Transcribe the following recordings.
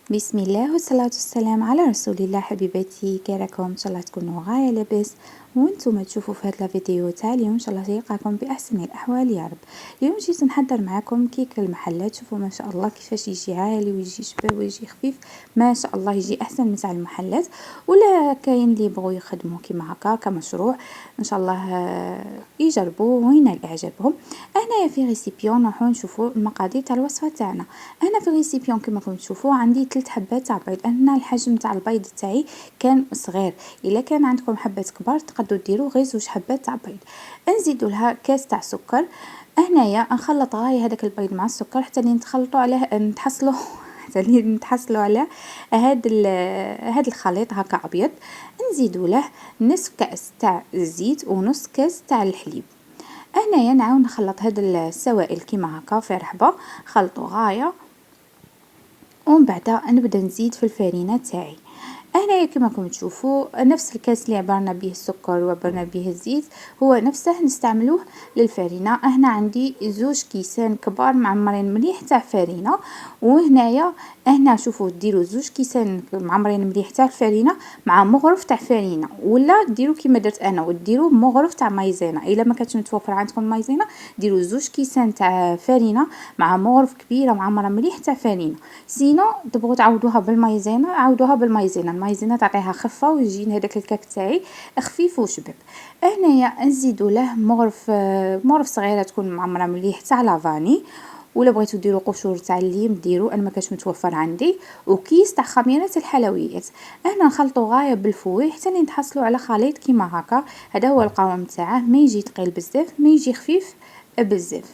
بسم الله والصلاة والسلام على رسول الله. حبيباتي كي راكم؟ ان شاء الله تكونوا غاية لاباس وانتم تشوفوا في هذا الفيديو تاع اليوم. ان شاء الله يلقاكم باحسن الاحوال يا رب. اليوم جيت نحضر معكم كيك المحلات. شوفوا ما شاء الله كيفاش يجي عالي ويجي شباب ويجي خفيف، ما شاء الله يجي احسن من تاع المحلات. ولا كاين اللي يبغوا يخدموا كيما هكا كمشروع، ان شاء الله يجربوا وينال اعجابهم. هنايا في ريسيبيون راحوا نشوفوا المقادير تاع الوصفه تاعنا. انا في ريسيبيون كما راكم تشوفوا عندي 3 حبات تاع بيض. انا الحجم تاع البيض تاعي كان صغير، الا كان عندكم حبات كبار تقدروا ديروا غير 2 حبات تاع بيض. نزيدوا لها كاس تاع سكر. هنايا نخلط غاية هذاك البيض مع السكر حتى نتخلطوا عليه نتحصلوا حتى نتحصلوا على هاد الخليط هكا ابيض. نزيدوا له نصف كاس تاع الزيت ونص كاس تاع الحليب. هنايا نعاود نخلط هاد السوائل كيما هكا في رحبه، خلطوا غايه ومن بعد نبدا نزيد في الفرينه تاعي. هنايا كما راكم تشوفوا نفس الكاس اللي عبرنا به السكر وعبرنا به الزيت هو نفسه نستعملوه للفرينه. هنا عندي 2 كيسان كبار معمرين مليح تاع فرينه. وهنايا شوفوا ديروا 2 كيسان معمرين مليح تاع الفرينه مع مغرف تاع فرينه، ولا ديروا كيما درت انا وديروا مغرف تاع مايزينا. الا ما كانتش متوفر عندكم مايزينا ديروا 2 كيسان تاع فرينه مع مغرف كبيره معمره مليح تاع فرينه. سينو تبغوا تعوضوها بالمايزينا عوضوها بالمايزينا، المايزينا تعطيها خفه ويجي هذاك الكاك تاعي خفيف وشباب. هنايا نزيدوا له مغرف صغيره تكون معمره مليح تاع لافاني، ولا بغيتو ديروا قشور تاع الليم ديروا، انا ما كانش متوفر عندي. وكيس تاع خميره الحلويات. هنا نخلطوا غايه بالفوي حتى نتحصلوا على خليط كيما هكا. هذا هو القوام تاعه، ما يجي ثقيل بزاف ما يجي خفيف بزاف.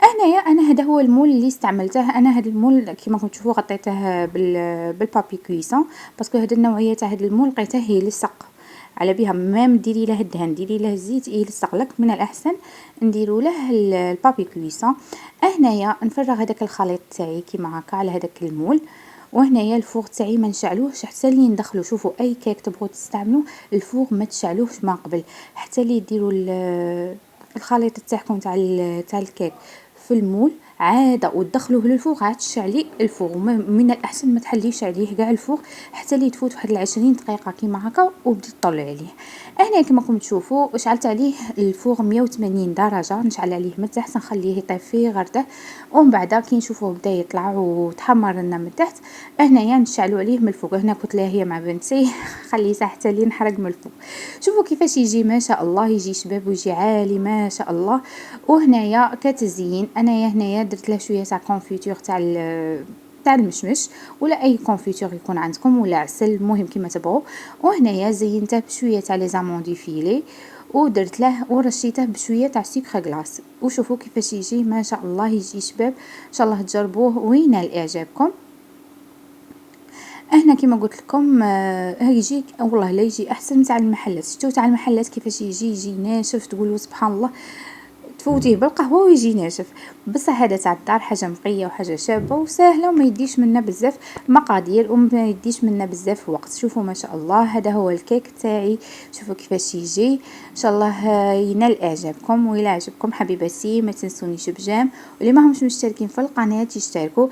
هنايا انا هذا هو المول اللي استعملته. انا هذا المول كيما راكم تشوفوا غطيته بالبابي كويسون، باسكو هذه النوعيه تاع هذا المول لقيته يلصق على بها، ما ديري له الدهن ديري له الزيت يلصق لك. من الاحسن نديروا له البابي كويسون. هنايا نفرغ هذاك الخليط تاعي كيما هكا على هذاك المول. وهنايا الفوغ تاعي ما نشعلوهش حتى اللي ندخلوا. شوفوا اي كيك تبغوا تستعملوا الفوغ ما تشعلوهش ما قبل، حتى اللي ديروا الخليط تاعكم تاع الكيك في المول عاده وتدخلوه للفوغ عاد تشعلي الفوغ. من الاحسن ما تحليش عليه كاع الفوغ حتى اللي تفوت واحد 20 دقيقه كيما هكا وبديت تطلع عليه. هنا كما راكم تشوفوا شعلت عليه الفوغ 180 درجه، نشعل عليه من تحت نخليه يطيب في غرده. ومن بعد كي نشوفوه بدا يطلع وتحمر لنا من تحت هنايا نشعلوا عليه من الفوق. هنا كنت لاهيه مع بنتي خليتها حتى لي نحرق من الفوق. شوفوا كيفاش يجي ما شاء الله، يجي شباب ويجي عالي ما شاء الله. وهنايا كتزيين انايا هنايا درت له شويه تاع كونفيتور تاع المشمش ولا اي كونفيتور يكون عندكم ولا عسل، المهم كيما تبغوا. وهنايا زينته بشويه تاع لي زاموندي فيلي ودرت له ورشيته بشويه تاع سكر غلاس. وشوفوا كيفاش يجي ما شاء الله يجي شباب. ان شاء الله تجربوه وينال اعجابكم. هنا كيما قلت لكم يجي والله لا يجي احسن تاع المحلات. شفتوا تاع المحلات كيفاش يجي ناشف تقولوا سبحان الله تفوتيه بالقهوه ويجي ناشف. بصح هذا تاع الدار حاجه نقيه وحاجه شابه وسهله وما يديش منا بزاف مقادير وما يديش منا بزاف وقت. شوفوا ما شاء الله هذا هو الكيك تاعي. شوفوا كيفاش يجي ان شاء الله ينال اعجابكم. وإلا عجبكم حبيباتي ما تنسونيش بجام، واللي ما همش مشتركين في القناه يشتركوا.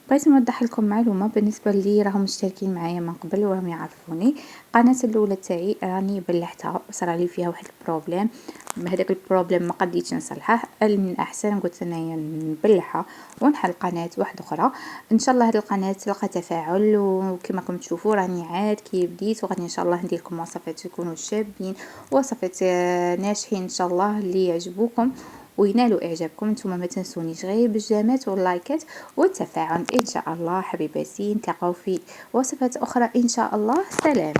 بغيت نوضح لكم معلومه بالنسبه لي راهم مشتركين معايا من قبل وراهم يعرفوني. القناه الاولى تاعي راني بلحتها صرالي فيها واحد البروبليم، هذاك البروبليم ما قديتش نصلحه. من الاحسن قلت انايا نبلعها ونحل قناه واحده اخرى. ان شاء الله هذه القناه تلقى تفاعل وكما راكم تشوفوا راني عاد كي بديت وغادي ان شاء الله ندير لكم وصفات يكونوا شابين، وصفات ناجحين ان شاء الله اللي يعجبوكم وينالوا اعجابكم. نتوما ما تنسونيش غير بالجامات واللايكات والتفاعل ان شاء الله. حبيباتي نتلاقاو في وصفات اخرى ان شاء الله. سلام.